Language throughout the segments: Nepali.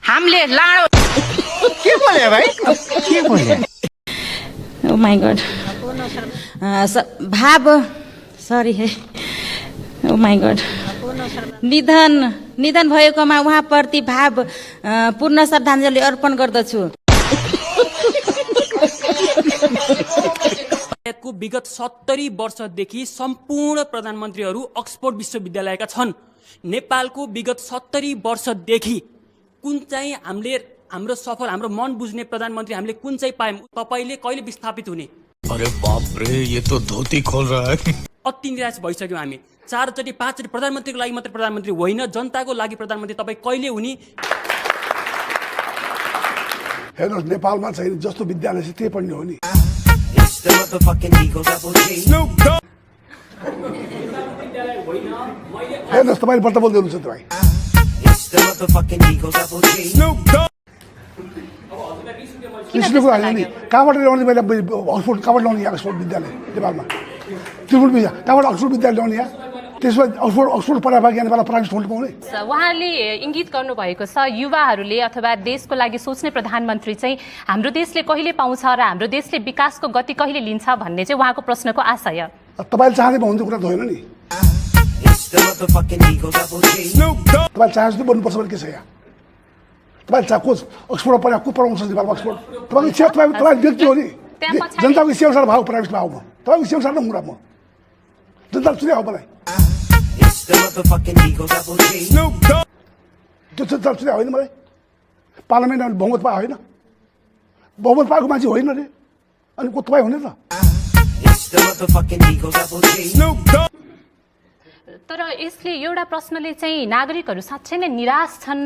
हामीले लाडो के बोले भाइ के बोले ओ माई गॉड भाव सरी है ओ माई गॉड निधन भएकोमा उहाँप्रति भाव पूर्ण श्रद्धाञ्जली अर्पण गर्दछु। को विगत 70 वर्षदेखि सम्पूर्ण प्रधानमन्त्रीहरू अक्सफोर्ड विश्वविद्यालयका छन्। नेपालको विगत 70 वर्षदेखि कुन चाहिँ हाम्रो सफल हाम्रो मन बुझ्ने प्रधानमन्त्री हामीले कुन चाहिँ पायौं? तपाईले कहिले विस्थापित हुने? अरे बाप रे, ये तो धोती खोल रहा है। अति निराश भइसक्यौं हामी। 4 चोटि 5 चोटि प्रधानमन्त्रीको लागि मात्र प्रधानमन्त्री होइन, जनताको लागि प्रधानमन्त्री तपाई कहिले हुने? हेर्नुहोस्, नेपालमा चाहिँ जस्तो विद्यालय छ त्यही पढ्ने हो नि। हेर्नुहोस्, तपाईले बल्ल बोल्दै हुनुहुन्छ तपाईँ। रिसुको होइन नि, कहाँबाट ल्याउने? मैले अक्सफोर्ड कहाँबाट ल्याउने? अक्सफोर्ड विद्यालय नेपालमा त्रिपुर विद्या कहाँबाट अक्सफोर्ड विद्यालय ल्याउने? यहाँ त्यसमा अक्सफोर्ड पढाएर बाँकी नेपालमा प्राइभेट स्कुल पाउने। उहाँले इङ्गित गर्नुभएको छ युवाहरूले अथवा देशको लागि सोच्ने प्रधानमन्त्री चाहिँ हाम्रो देशले कहिले पाउँछ र हाम्रो देशले विकासको गति कहिले लिन्छ भन्ने चाहिँ उहाँको प्रश्नको आशय। तपाईँले चाहँदै भन्ने कुरा त होइन नि। तपाईँ चाहे जस्तो बन्नुपर्छ भने के छ? यहाँ तपाईँ को अक्सफोर्ड पढाएको को पढाउँछ नेपालमा? अक्सफोर्ड तपाईँको इच्छा, तपाईँ व्यक्ति हो नि। जनताको इच्छा अनुसार भाउ प्राइभेटमा आऊ। म तपाईँको इच्छा अनुसार नहुँ म जनताले चुनाव मलाई त्यो जनता चुनाव होइन मलाई। पार्लियामेन्टमा बहुमत पाए होइन, बहुमत पाएको मान्छे होइन रे। अनि को तपाईँ हुने त? तर यसले एउटा प्रश्नले चाहिँ नागरिकहरू साँच्चै नै निराश छन्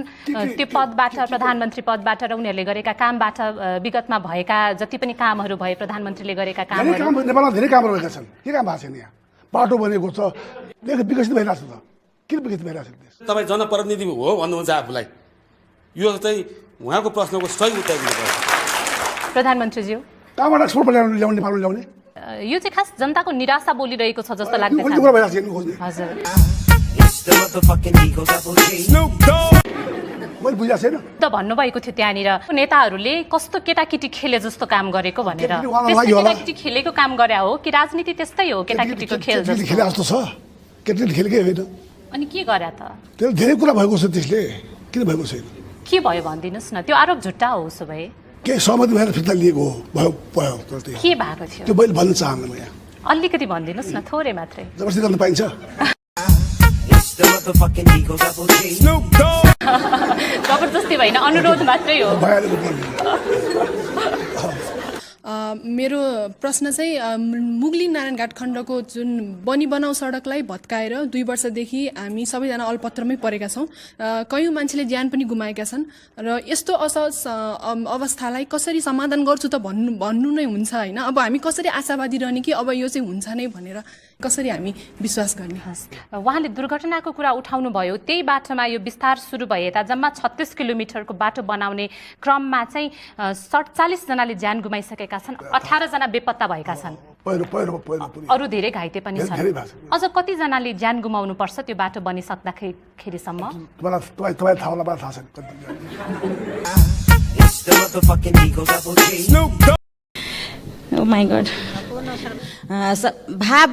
त्यो पदबाट, प्रधानमन्त्री पदबाट र उनीहरूले गरेका कामबाट। विगतमा भएका जति पनि कामहरू भए प्रधानमन्त्रीले गरेका कामहरू, नेपालमा धेरै कामहरू भएका छन्। के काम भएको छैन? यहाँ बाटो बनेको छ, विकसित भइरहेको छ। त किन विकसित भइरहेको छ? तपाईँ जनप्रतिनिधि हो भन्नुहुन्छ आफूलाई, यो चाहिँ उहाँको प्रश्नको सही उत्तर दिनुपर्छ। प्रधानमन्त्रीज्यू कहाँबाट एक्सपोर्ट ल्याउने नेपालमा ल्याउने? यो चाहिँ खास जनताको निराशा बोलिरहेको छ जस्तो लाग्दैछ। हजुर, मैले बुझाएको छैन त भन्नुभएको थियो त्यहाँनिर नेताहरूले कस्तो केटाकेटी खेले जस्तो काम गरेको भनेर। केटाकेटी खेलेको काम गरे हो कि राजनीति त्यस्तै हो केटाकेटीको खेल जस्तो? खेले जस्तो छ, केटाकेटी खेलेकै होइन। अनि के गरे त? त्यसले धेरै कुरा भएको छ। त्यसले किन भएको छैन? के भयो भनिदिनुहोस् न। त्यो आरोप झुट्टा हो उसो भए? के सहमति भएर फिर्ता लिएको हो? भयो भयो के भएको थियो त्यो मैले भन्न चाहन्न। म यहाँ अलिकति भनिदिनुहोस् न, थोरै मात्रै। जबरजस्ती गर्न पाइन्छ? जबरजस्ती होइन, अनुरोध मात्रै हो। मेरो प्रश्न चाहिँ मुगली नारायणघाट खण्डको जुन बनाउ सडकलाई भत्काएर 2 वर्षदेखि हामी सबैजना अलपत्रमै परेका छौँ। कयौँ मान्छेले ज्यान पनि गुमाएका छन् र यस्तो असहज अवस्थालाई कसरी समाधान गर्छु त भन्नु नै हुन्छ होइन। अब हामी कसरी आशावादी रहने कि अब यो चाहिँ हुन्छ नै भनेर कसरी हामी विश्वास गर्ने? उहाँले दुर्घटनाको कुरा उठाउनु भयो। त्यही बाटोमा यो विस्तार सुरु भए यता जम्मा 36 किलोमिटरको बाटो बनाउने क्रममा चाहिँ 47 जनाले ज्यान गुमाइसकेका छन्, 18 जना बेपत्ता भएका छन्, अरू धेरै घाइते पनि छन्। अझ कति जनाले ज्यान गुमाउनु पर्छ त्यो बाटो बनिसक्दाखेरिसम्म? ओ माई गॉड भाव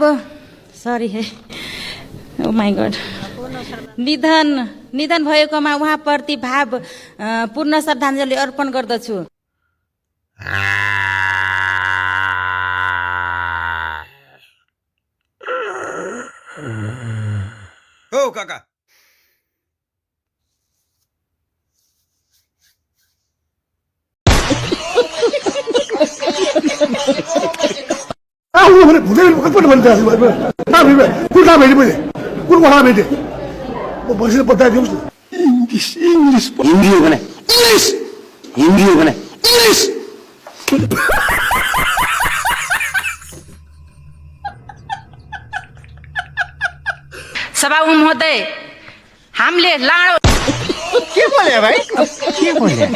सरी है ओ माई गॉड निधन भएकोमा उहाँप्रति भाव पूर्ण श्रद्धाञ्जली अर्पण गर्दछु। ओ काका, सभामुख महोदय, हामीले लाडो के बोले भाइ के बोले